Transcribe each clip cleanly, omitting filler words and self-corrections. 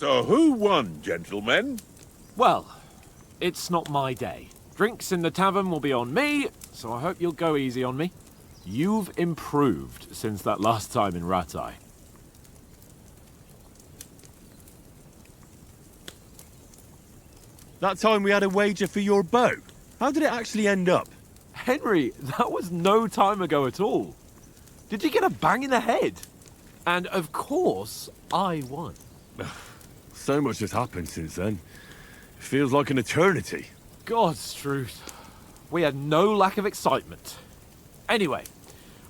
So who won, gentlemen? Well, it's not my day. Drinks in the tavern will be on me, so I hope you'll go easy on me. You've improved since that last time in Ratai. That time we had a wager for your bow. How did it actually end up? Henry, that was no time ago at all. Did you get a bang in the head? And of course, I won. So much has happened since then. It feels like an eternity. God's truth. We had no lack of excitement. Anyway,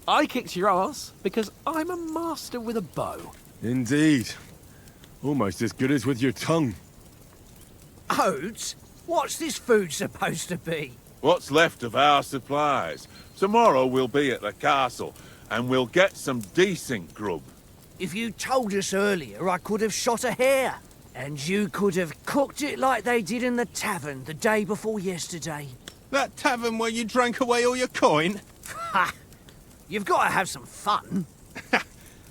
I kicked your ass because I'm a master with a bow. Indeed. Almost as good as with your tongue. Oats? What's this food supposed to be? What's left of our supplies. Tomorrow we'll be at the castle, and we'll get some decent grub. If you told us earlier, I could have shot a hare. And you could have cooked it like they did in the tavern the day before yesterday. That tavern where you drank away all your coin? Ha! You've got to have some fun.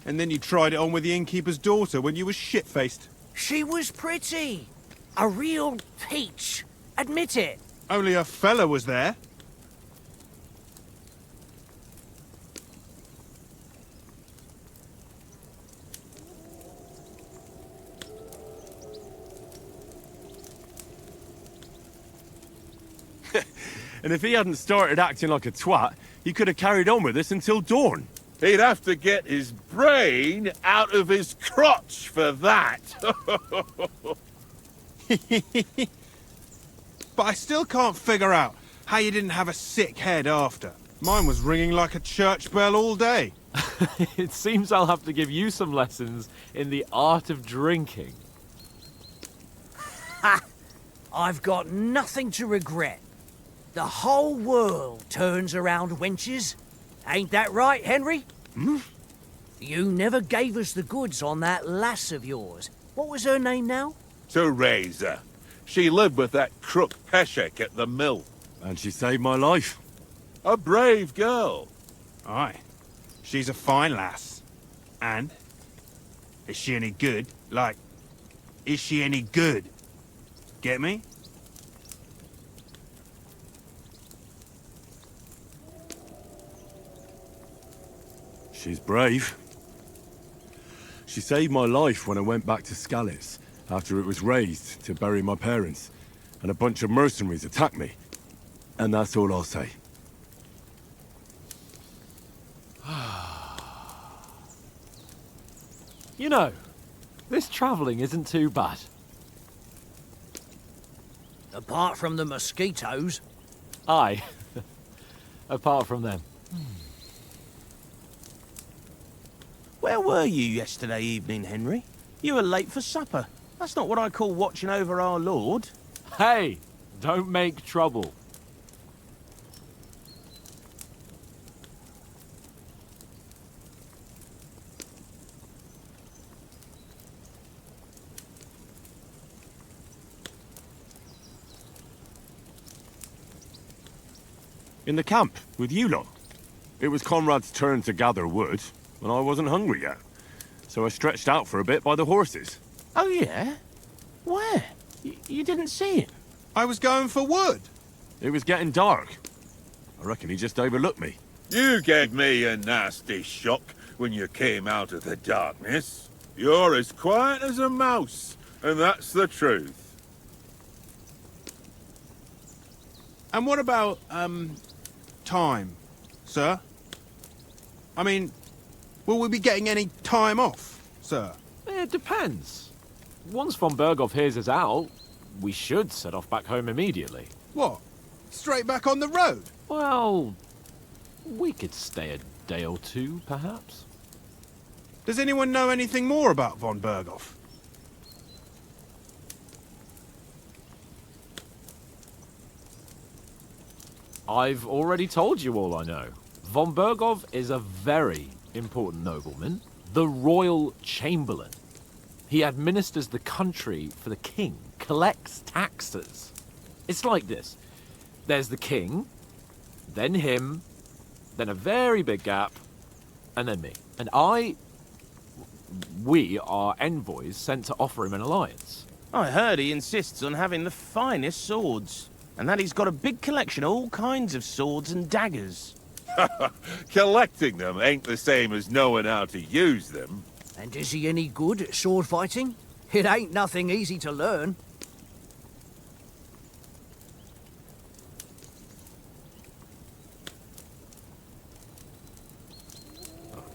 And then you tried it on with the innkeeper's daughter when you were shit-faced. She was pretty. A real peach. Admit it. Only a fella was there. And if he hadn't started acting like a twat, he could have carried on with us until dawn. He'd have to get his brain out of his crotch for that. But I still can't figure out how you didn't have a sick head after. Mine was ringing like a church bell all day. It seems I'll have to give you some lessons in the art of drinking. Ha! I've got nothing to regret. The whole world turns around wenches. Ain't that right, Henry? Hmm? You never gave us the goods on that lass of yours. What was her name now? Teresa. She lived with that crook Peshek at the mill. And she saved my life. A brave girl. Aye. She's a fine lass. And? Is she any good? Like, is she any good? Get me? She's brave. She saved my life when I went back to Scallis after it was razed to bury my parents, and a bunch of mercenaries attacked me. And that's all I'll say. You know, this travelling isn't too bad. Apart from the mosquitoes. Aye. Apart from them. Where were you yesterday evening, Henry? You were late for supper. That's not what I call watching over our Lord. Hey, don't make trouble. In the camp, with you lot. It was Conrad's turn to gather wood, and I wasn't hungry yet. So I stretched out for a bit by the horses. Oh, yeah? Where? You didn't see him? I was going for wood. It was getting dark. I reckon he just overlooked me. You gave me a nasty shock when you came out of the darkness. You're as quiet as a mouse, and that's the truth. And what about, time, sir? I mean, will we be getting any time off, sir? It depends. Once von Berghoff hears us out, we should set off back home immediately. What? Straight back on the road? Well, we could stay a day or two, perhaps. Does anyone know anything more about von Berghoff? I've already told you all I know. Von Berghoff is a very important nobleman, the royal chamberlain. He administers the country for the king, collects taxes. It's like this. There's the king, then him, then a very big gap, and then me. And we are envoys sent to offer him an alliance. I heard he insists on having the finest swords, and that he's got a big collection of all kinds of swords and daggers. Collecting them ain't the same as knowing how to use them. And is he any good at sword fighting? It ain't nothing easy to learn.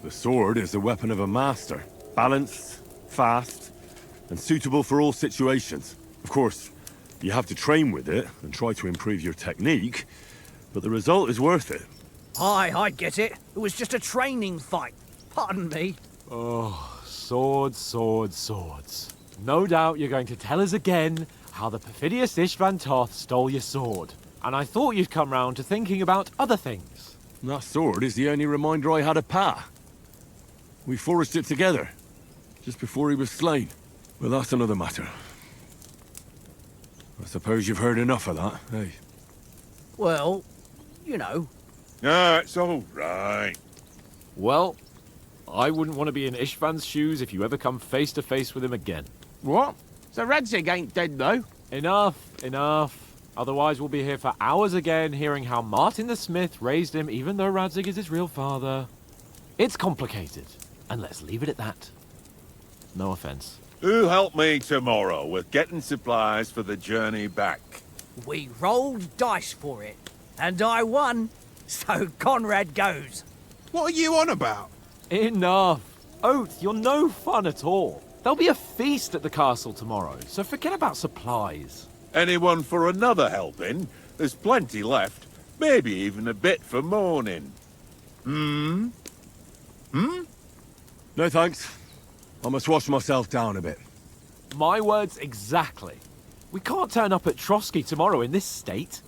The sword is the weapon of a master. Balanced, fast, and suitable for all situations. Of course, you have to train with it and try to improve your technique, but the result is worth it. Aye, I get it. It was just a training fight. Pardon me. Oh, swords, swords, swords. No doubt you're going to tell us again how the perfidious Istvan Toth stole your sword. And I thought you'd come round to thinking about other things. That sword is the only reminder I had of Pa. We forged it together, just before he was slain. Well, that's another matter. I suppose you've heard enough of that, eh? Well, you know. Ah, it's all right. Well, I wouldn't want to be in Istvan's shoes if you ever come face to face with him again. What? So Radzig ain't dead, though? Enough, enough. Otherwise we'll be here for hours again hearing how Martin the Smith raised him even though Radzig is his real father. It's complicated, and let's leave it at that. No offense. Who'll help me tomorrow with getting supplies for the journey back? We rolled dice for it, and I won, so Conrad goes. What are you on about? Enough. Oath, you're no fun at all. There'll be a feast at the castle tomorrow, so forget about supplies. Anyone for another helping? There's plenty left. Maybe even a bit for morning. Hmm? No thanks. I must wash myself down a bit. My words exactly. We can't turn up at Trotsky tomorrow in this state.